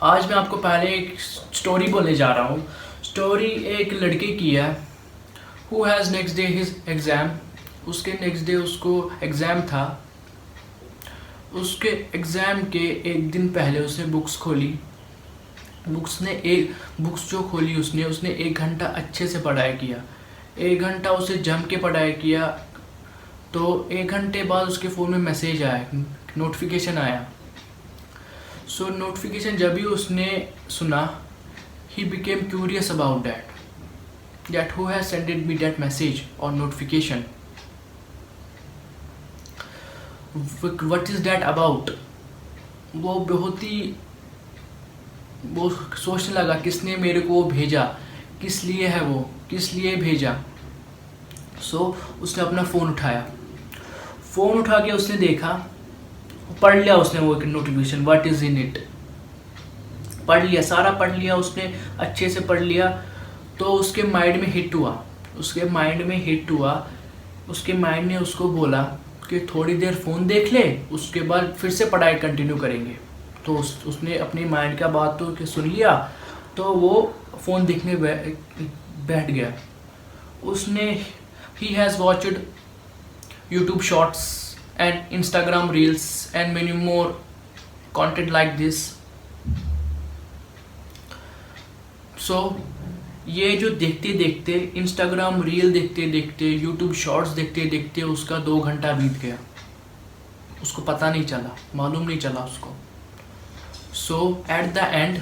आज मैं आपको पहले एक स्टोरी बोलने जा रहा हूँ। स्टोरी एक लड़के की है who has next day his exam. उसके नेक्स्ट डे उसको एग्ज़ाम था। उसके एग्ज़ाम के एक दिन पहले उसने बुक्स खोली। बुक्स जो खोली उसने 1 घंटा अच्छे से पढ़ाई किया। 1 घंटा उसे जम के पढ़ाई किया। तो 1 घंटे बाद उसके फ़ोन में मैसेज आया, नोटिफिकेशन आया। सो नोटिफिकेशन जब भी उसने सुना, he became curious about that who has sended me that message और notification, what is that about. वो सोचने लगा किसने मेरे को वो भेजा, किस लिए है वो, किस लिए भेजा। सो उसने अपना फ़ोन उठा के उसने देखा, पढ़ लिया उसने वो notification, what is in it. पढ़ लिया, सारा पढ़ लिया उसने, अच्छे से पढ़ लिया। तो उसके माइंड में हिट हुआ, उसके माइंड ने उसको बोला कि थोड़ी देर फ़ोन देख ले, उसके बाद फिर से पढ़ाई कंटिन्यू करेंगे। तो उसने अपनी माइंड का बात तो सुन लिया, तो वो फ़ोन देखने बैठ गया। उसने he has watched YouTube shorts and Instagram reels and many more content like this. So ये जो देखते देखते Instagram रील देखते देखते यूट्यूब शॉर्ट्स देखते देखते उसका 2 घंटा बीत गया। उसको पता नहीं चला, मालूम नहीं चला उसको। सो एट द एंड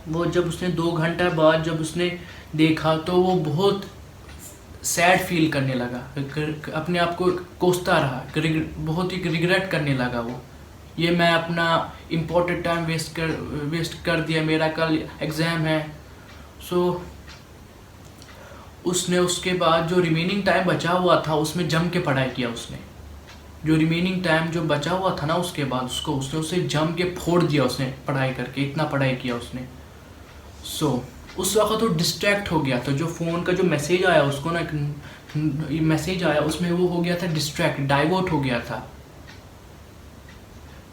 वो जब उसने 2 घंटा बाद जब उसने देखा तो वो बहुत सैड फील करने लगा, अपने आप को कोसता रहा, बहुत ही रिग्रेट करने लगा वो, ये मैं अपना इम्पोर्टेंट टाइम वेस्ट कर दिया, मेरा कल एग्ज़ाम है। सो उसने उसके बाद जो रिमेनिंग टाइम बचा हुआ था उसमें जम के पढ़ाई किया। उसने जो रिमेनिंग टाइम जो बचा हुआ था ना उसके बाद उसने उसे जम के फोड़ दिया, उसने पढ़ाई करके इतना पढ़ाई किया उसने। सो उस वक्त वो डिस्ट्रैक्ट हो गया था। जो फ़ोन का जो मैसेज आया उसको ना, मैसेज आया उसमें वो हो गया था डिस्ट्रैक्ट, डाइवर्ट हो गया था,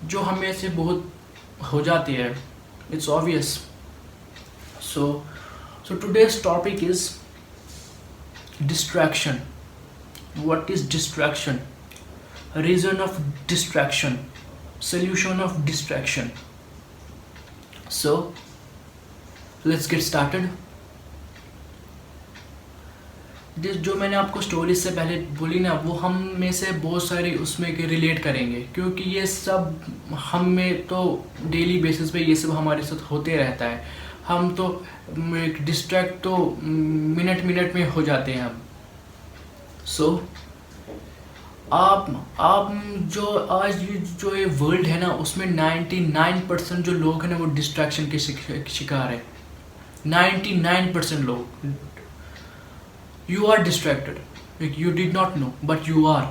जो हमें से बहुत हो जाती है, it's obvious. So today's topic is distraction. What is distraction, reason of distraction, solution of distraction. So let's get started. जो मैंने आपको स्टोरीज से पहले बोली ना, वो हम में से बहुत सारी उसमें के रिलेट करेंगे, क्योंकि ये सब हम में तो डेली बेसिस पे ये सब हमारे साथ होते रहता है। हम तो डिस्ट्रैक्ट तो मिनट में हो जाते हैं हम। सो आप जो आज जो ये वर्ल्ड है ना, उसमें 99% जो लोग हैं ना वो डिस्ट्रैक्शन के शिकार है। 99% लोग, you are distracted, like you did not know but you are,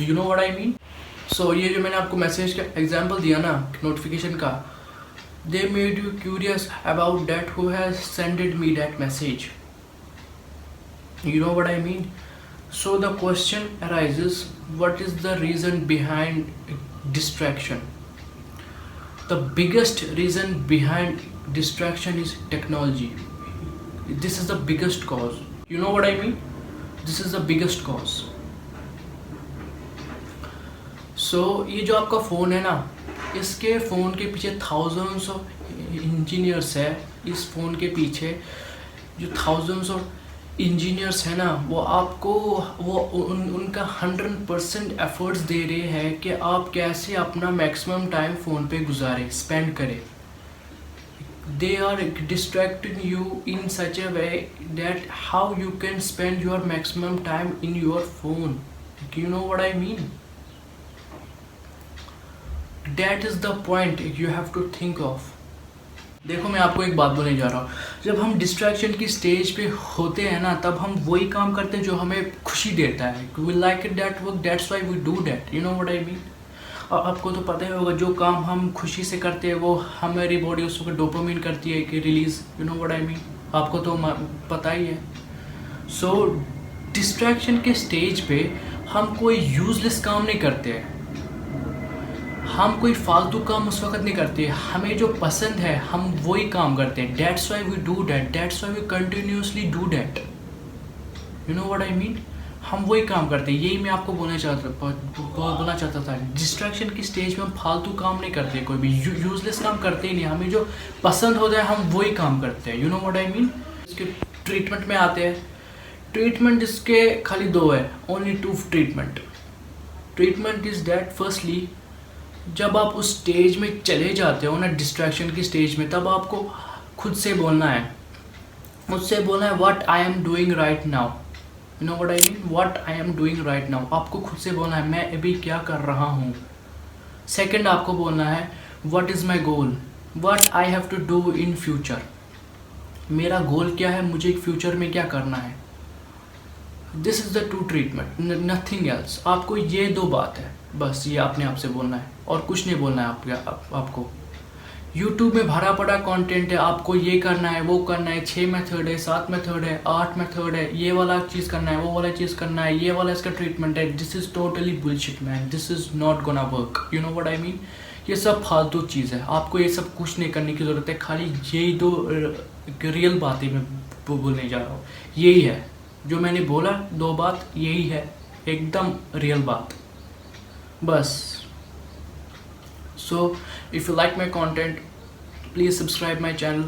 you know what I mean. So ये जो मैंने आपको मैसेज का एग्जांपल दिया ना, नोटिफिकेशन का, they made you curious about that who has sent me that message, you know what I mean. So the question arises, what is the reason behind distraction? The biggest reason behind distraction is technology. This is the biggest cause, you know what I mean. This is the biggest cause. So ये जो आपका phone है ना, इसके phone के पीछे thousands of engineers है। इस फ़ोन के पीछे जो thousands of इंजीनियर्स है ना, वो आपको उनका 100% एफर्ट्स दे रहे हैं कि आप कैसे अपना मैक्सिमम टाइम फ़ोन पे गुजारें, स्पेंड करें। They are distracting you in such a way that how you can spend your maximum time in your phone. You know what I mean? That is the point you have to think of. देखो मैं आपको एक बात बोलने जा रहा हूँ, जब हम डिस्ट्रैक्शन की स्टेज पे होते हैं ना, तब हम वही काम करते हैं जो हमें खुशी देता है। We like it that work, that's why we do that. You know what I mean? और आपको तो पता ही होगा, जो काम हम खुशी से करते हैं वो हमारी बॉडी उस वक्त डोपामिन करती है कि release, you know what I mean. आपको तो पता ही है। सो डिस्ट्रैक्शन के स्टेज पे हम कोई यूज़लेस काम नहीं करते हैं। हम कोई फालतू काम उस वक्त नहीं करते, हमें जो पसंद है हम वही काम करते हैं। That's why we do that, that's why we continuously do that, you know what I mean. हम वही काम करते हैं, यही मैं आपको बोलना चाहता था। डिस्ट्रैक्शन की स्टेज में हम फालतू काम नहीं करते, कोई भी यूजलेस काम करते ही नहीं। हमें जो पसंद होता है हम वही काम करते हैं, you know what I mean. इसके ट्रीटमेंट में आते हैं। ट्रीटमेंट इसके खाली दो है, only two treatment. Treatment is that, firstly जब आप उस स्टेज में चले जाते हो ना, डिस्ट्रैक्शन की स्टेज में, तब आपको खुद से बोलना है, मुझसे बोलना है what I am doing right now, you know what I mean, what I am doing right now. आपको खुद से बोलना है मैं अभी क्या कर रहा हूँ। सेकंड आपको बोलना है what is my goal, what I have to do in future. मेरा गोल क्या है, मुझे फ्यूचर में क्या करना है। This is the two treatment, nothing else. आपको ये दो बात है बस, ये अपने आप से बोलना है और कुछ नहीं बोलना है आपको। YouTube में भरा पड़ा कंटेंट है, आपको ये करना है वो करना है, 6 मेथड है, 7 मेथड है, 8 मेथड है, ये वाला चीज़ करना है वो वाला चीज़ करना है, ये वाला इसका ट्रीटमेंट है। This is totally bullshit man, this is not gonna work, you know what I mean. ये सब फालतू चीज़ है, आपको ये सब कुछ नहीं करने की ज़रूरत है। खाली यही दो रियल बातें मैं बोलने जा रहा हूँ, यही है जो मैंने बोला, दो बात यही है, एकदम रियल बात बस। So if you like my content, please subscribe my channel.